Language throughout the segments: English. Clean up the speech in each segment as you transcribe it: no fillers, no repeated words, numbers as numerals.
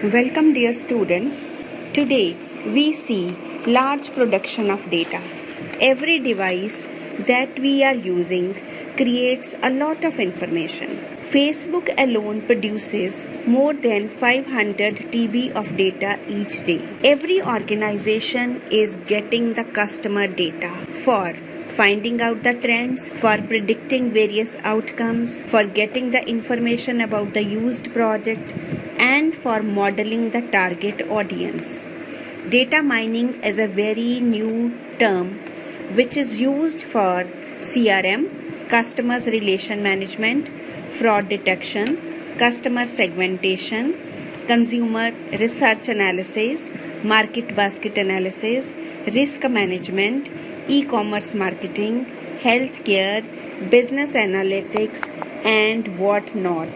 Welcome dear students. Today we see large production of data. Every device that we are using creates a lot of information. Facebook alone produces more than 500 TB of data each day. Every organization is getting the customer data for finding out the trends, for predicting various outcomes, for getting the information about the used product, and for modeling the target audience. Data mining is a very new term which is used for CRM, customers relation management, fraud detection, customer segmentation, consumer research analysis, market basket analysis, risk management, e-commerce marketing, healthcare, business analytics, and what not.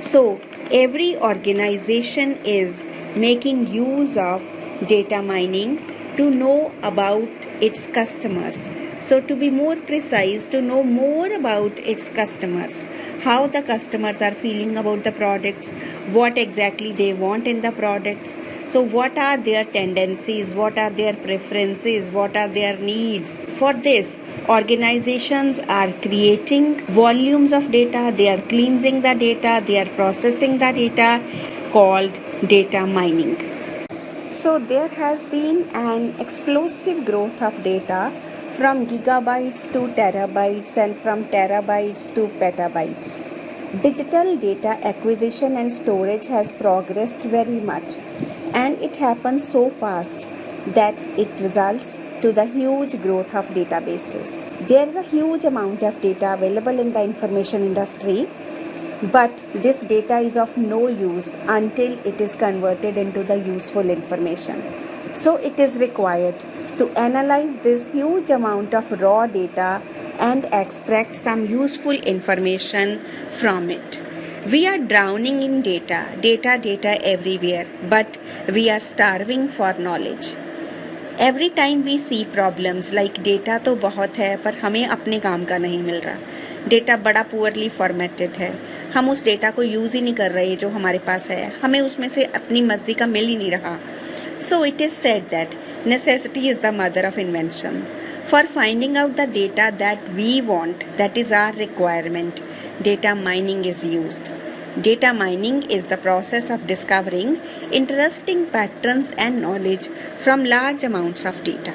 So, every organization is making use of data mining to know about its customers. So, to be more precise, to know more about its customers, how the customers are feeling about the products, what exactly they want in the products. So, what are their tendencies, what are their preferences, what are their needs. For this, organizations are creating volumes of data, they are cleansing the data, they are processing the data, called data mining. So there has been an explosive growth of data from gigabytes to terabytes and from terabytes to petabytes. Digital data acquisition and storage has progressed very much, and it happens so fast that it results to the huge growth of databases. There is a huge amount of data available in the information industry, but this data is of no use until it is converted into the useful information. So it is required to analyze this huge amount of raw data and extract some useful information from it. We are drowning in data everywhere, but we are starving for knowledge. Every time we see problems like data तो बहुत है पर हमें अपने काम का नहीं मिल रहा, डेटा बड़ा पुअरली फॉर्मेटेड है, हम उस डेटा को यूज़ ही नहीं कर रहे जो हमारे पास है, हमें उसमें से अपनी मर्जी का मिल ही नहीं रहा. So it is said that necessity is the mother of invention. For finding out the data that we want, that is our requirement, data mining is used. Data mining is the process of discovering interesting patterns and knowledge from large amounts of data.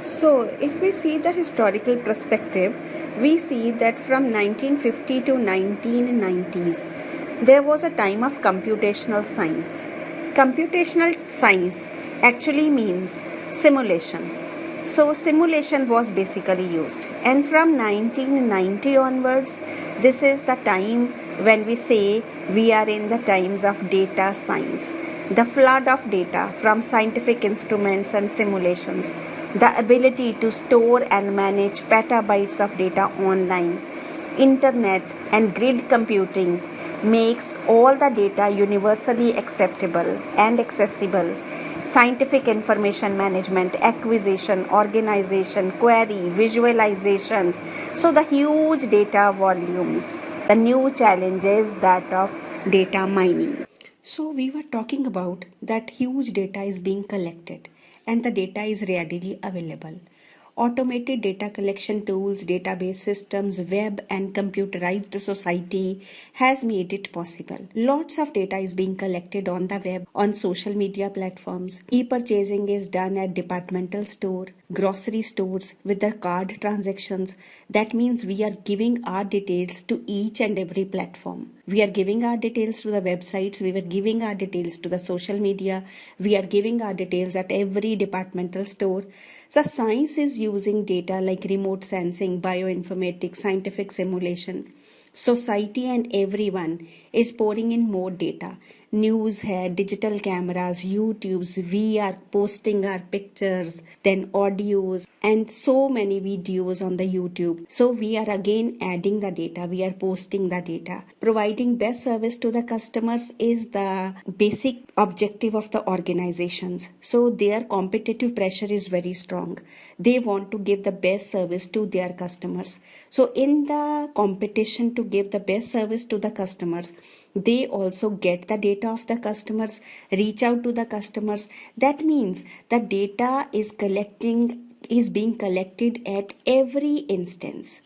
So, if we see the historical perspective, we see that from 1950 to 1990s, there was a time of computational science. Computational science actually means simulation. So simulation was basically used, and from 1990 onwards, this is the time when we say we are in the times of data science. The flood of data from scientific instruments and simulations, the ability to store and manage petabytes of data online, internet and grid computing makes all the data universally acceptable and accessible. Scientific information management, acquisition, organization, query, visualization. So the huge data volumes. The new challenge is that of data mining. So we were talking about that huge data is being collected and the data is readily available. Automated data collection tools, database systems, web and computerized society has made it possible. Lots of data is being collected on the web, on social media platforms. E-purchasing is done at departmental store, grocery stores with their card transactions. That means we are giving our details to each and every platform. We are giving our details to the websites, we were giving our details to the social media, we are giving our details at every departmental store. So science is using data like remote sensing, bioinformatics, scientific simulation. Society and everyone is pouring in more data. News hai, digital cameras, YouTubes, we are posting our pictures, then audios and so many videos on the YouTube. So we are again adding the data, we are posting the data. Providing best service to the customers is the basic objective of the organizations. So their competitive pressure is very strong. They want to give the best service to their customers. So in the competition to give the best service to the customers, They also get the data of the customers, reach out to the customers. That means the data is being collected at every instance.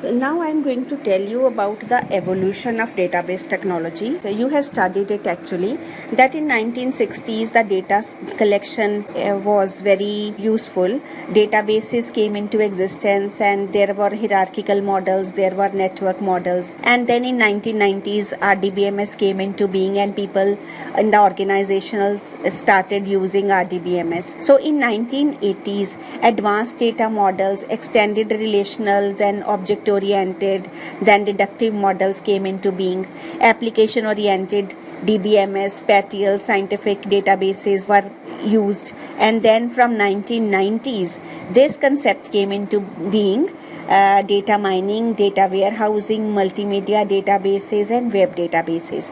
Now I'm going to tell you about the evolution of database technology. So you have studied it actually, that in 1960s the data collection was very useful. Databases came into existence and there were hierarchical models, there were network models, and then in 1990s RDBMS came into being and people in the organizations started using RDBMS. So in 1980s advanced data models, extended relational, then object oriented, then deductive models came into being. Application oriented DBMS, spatial scientific databases were used, and then from 1990s this concept came into being. Data mining, data warehousing, multimedia databases and web databases.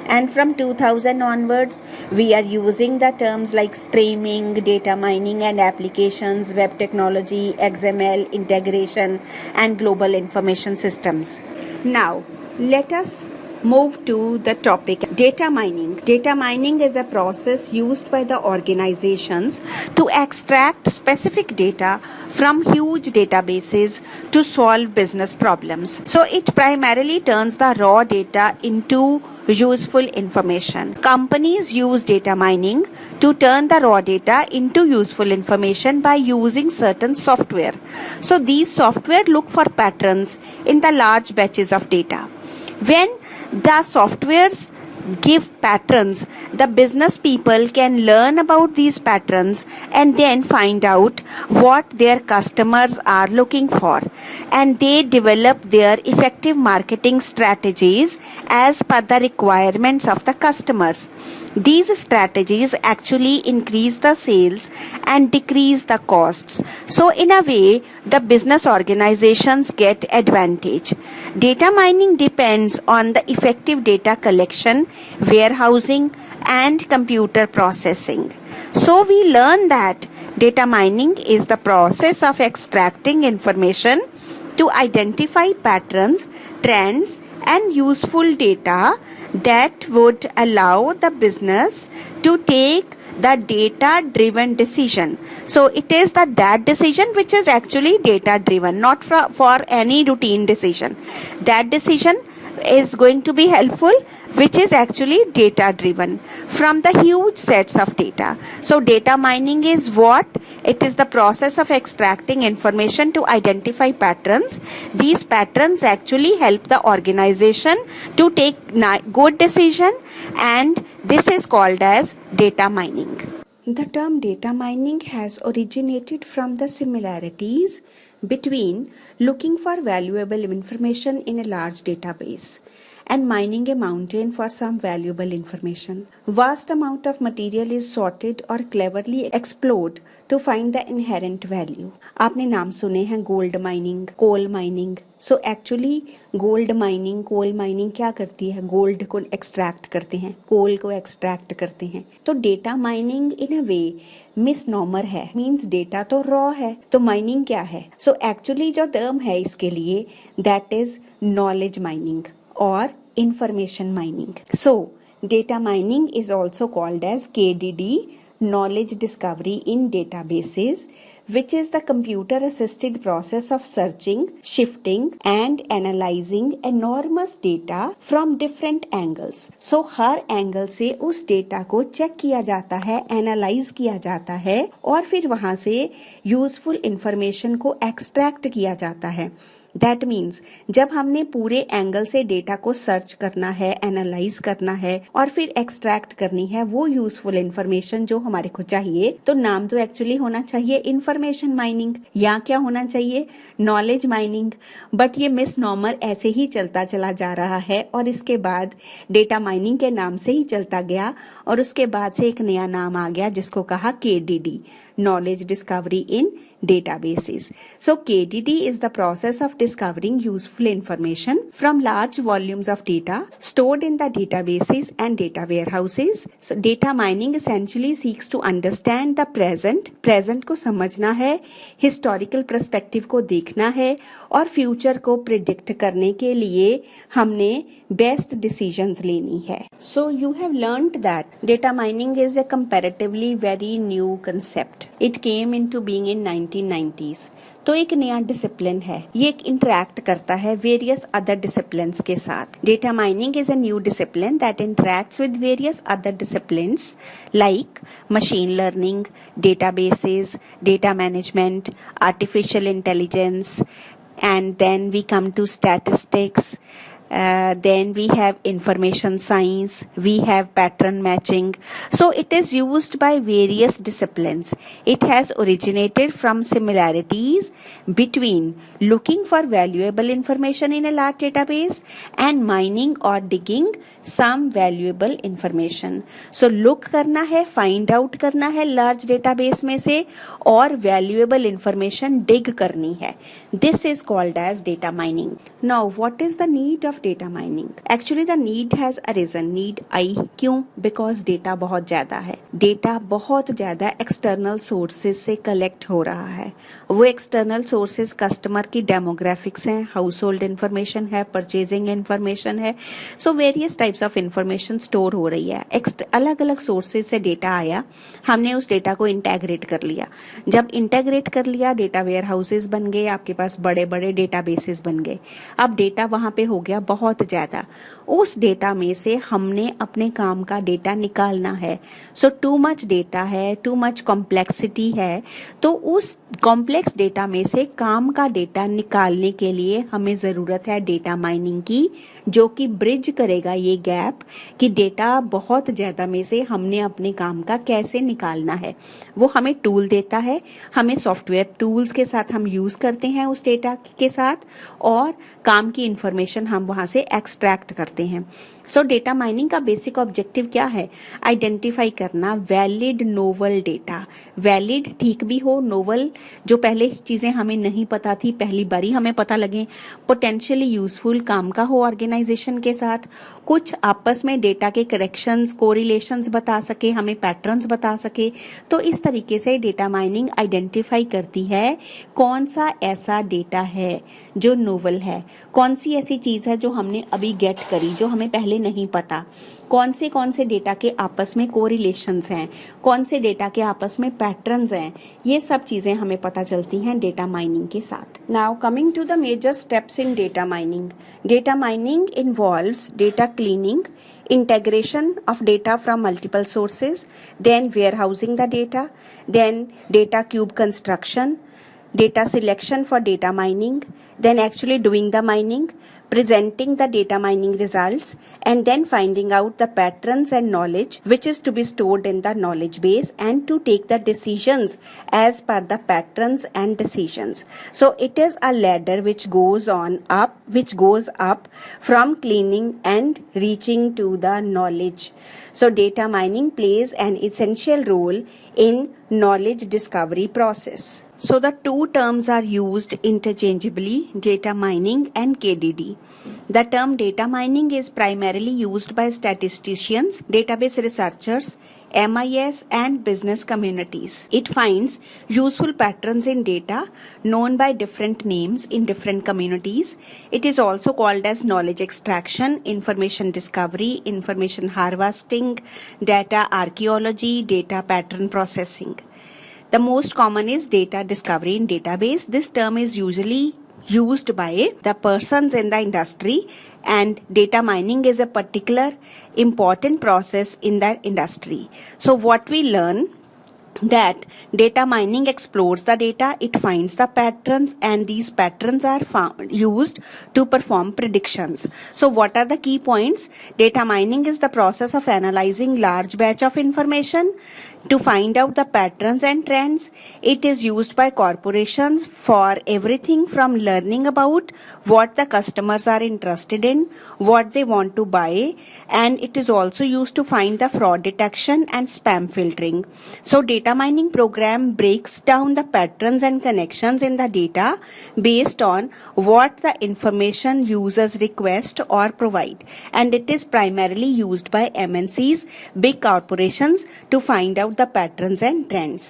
And from 2000 onwards we are using the terms like streaming, data mining and applications, web technology, XML integration and global information systems. Now let us move to the topic data mining. Data mining is a process used by the organizations to extract specific data from huge databases to solve business problems. So it primarily turns the raw data into useful information. Companies use data mining to turn the raw data into useful information by using certain software. So these software look for patterns in the large batches of data. When the softwares give patterns, the business people can learn about these patterns and then find out what their customers are looking for, and they develop their effective marketing strategies as per the requirements of the customers. These strategies actually increase the sales and decrease the costs. So in a way, the business organizations get advantage. Data mining depends on the effective data collection, warehousing and computer processing. So we learn that data mining is the process of extracting information to identify patterns, trends and useful data that would allow the business to take the data driven decision. So it is that decision which is actually data driven, not for any routine decision. That decision is going to be helpful, which is actually data driven from the huge sets of data. So data mining is what? It is the process of extracting information to identify patterns. These patterns actually help the organization to take good decision, and this is called as data mining. The term data mining has originated from the similarities between looking for valuable information in a large database and mining a mountain for some valuable information. Vast amount of material is sorted or cleverly explored to find the inherent value. आपने नाम सुने हैं gold mining, coal mining. So actually gold mining, coal mining क्या करती है? Gold को extract करते हैं, कोल को एक्सट्रैक्ट करते हैं. तो डेटा माइनिंग इन अ वे मिसनॉमर है, मींस डेटा तो रॉ है, तो माइनिंग क्या है? सो एक्चुअली जो टर्म है इसके लिए that is knowledge mining or information mining. So data mining is also called as KDD, knowledge discovery in databases, which is the computer assisted process of searching, shifting and analyzing enormous data from different angles. So her angle से उस data को check किया जाता है, analyse किया जाता है और फिर वहां से यूजफुल इंफॉर्मेशन को एक्सट्रैक्ट किया जाता है. दैट मीन्स जब हमने पूरे एंगल से डेटा को सर्च करना है, एनालाइज करना है और फिर एक्सट्रैक्ट करनी है वो यूजफुल इंफॉर्मेशन जो हमारे को चाहिए, तो नाम तो एक्चुअली होना चाहिए इंफॉर्मेशन माइनिंग या क्या होना चाहिए? Knowledge mining. बट ये मिसनॉमर ऐसे ही चलता चला जा रहा है और इसके बाद डेटा माइनिंग के नाम से ही चलता गया और उसके बाद से एक नया नाम आ गया जिसको कहा KDD, knowledge discovery in databases. So KDD is the process of discovering useful information from large volumes of data stored in the databases and data warehouses. So data mining essentially seeks to understand the present को समझना है, historical perspective को देखना है और future को predict करने के लिए हमने best decisions लेनी है. So you have learned that data mining is a comparatively very new concept. It came into being in 1990s. तो एक नया डिसिप्लिन है, ये एक इंटरैक्ट करता है वेरियस अदर डिसिप्लिन्स के साथ. Data mining is a new discipline that interacts with various other disciplines like machine learning, databases, data management, artificial intelligence, and then we come to statistics. Then we have information science, we have pattern matching. So it is used by various disciplines. It has originated from similarities between looking for valuable information in a large database and mining or digging some valuable information. So look करना है, find out करना है large database में से और valuable information dig करनी है. This is called as data mining. Now what is the need of data mining? Actually the need has arisen. Need आई क्यों? Because data बहुत ज़्यादा है. Data बहुत ज़्यादा external sources से collect हो रहा है. वो external sources customer की demographics हैं, household information है, purchasing information है. So various types of information store हो रही है. अलग अलग sources से data आया, हमने उस data को integrate कर लिया. जब integrate कर लिया, data warehouses बन गए, आपके पास बड़े बड़े databases बन गए. अब data वहाँ पे हो गया बहुत ज़्यादा. उस डेटा में से हमने अपने काम का डेटा निकालना है. सो टू मच डेटा है, टू मच कॉम्प्लेक्सिटी है. तो उस कॉम्प्लेक्स डेटा में से काम का डेटा निकालने के लिए हमें ज़रूरत है डेटा माइनिंग की, जो कि ब्रिज करेगा ये गैप कि डेटा बहुत ज़्यादा में से हमने अपने काम का कैसे निकालना है. वो हमें टूल देता है, हमें सॉफ्टवेयर टूल्स के साथ हम यूज़ करते हैं उस डेटा के साथ और काम की इंफॉर्मेशन हम वहाँ से एक्सट्रैक्ट करते हैं. सो डेटा माइनिंग का बेसिक ऑब्जेक्टिव क्या है? आइडेंटिफाई करना वैलिड नोवल डेटा. वैलिड ठीक भी हो, नोवल जो पहले चीज़ें हमें नहीं पता थी पहली बारी हमें पता लगे, पोटेंशियली यूजफुल काम का हो ऑर्गेनाइजेशन के साथ, कुछ आपस में डेटा के करेक्शंस, कोरिलेशंस बता सके, हमें पैटर्न्स बता सके. तो इस तरीके से डेटा माइनिंग आइडेंटिफाई करती है कौन सा ऐसा डेटा है जो नोवल है, कौन सी ऐसी चीज़ है जो हमने अभी गेट करी जो हमें पहले नहीं पता, कौन से डेटा के आपस में कोरिलेशंस हैं, कौन से डेटा के आपस में पैटर्न्स हैं. ये सब चीज़ें हमें पता चलती हैं डेटा माइनिंग के साथ. Now coming to the major steps in data mining. Data mining involves data cleaning, integration of data from multiple sources, then warehousing the data, then data cube construction, data selection for data mining, then actually doing the mining, presenting the data mining results, and then finding out the patterns and knowledge which is to be stored in the knowledge base and to take the decisions as per the patterns and decisions. So it is a ladder which goes up from cleaning and reaching to the knowledge. So data mining plays an essential role in knowledge discovery process. So the two terms are used interchangeably, data mining and KDD. The term data mining is primarily used by statisticians, database researchers, MIS and business communities. It finds useful patterns in data known by different names in different communities. It is also called as knowledge extraction, information discovery, information harvesting, data archaeology, data pattern processing. The most common is data discovery in database. This term is usually used by the persons in the industry, and data mining is a particular important process in that industry. So what we learn that data mining explores the data, it finds the patterns, and these patterns are used to perform predictions. So what are the key points? Data mining is the process of analyzing large batch of information to find out the patterns and trends. It is used by corporations for everything from learning about what the customers are interested in, what they want to buy, and it is also used to find the fraud detection and spam filtering. So data data mining program breaks down the patterns and connections in the data based on what the information users request or provide, and it is primarily used by MNCs, big corporations, to find out the patterns and trends.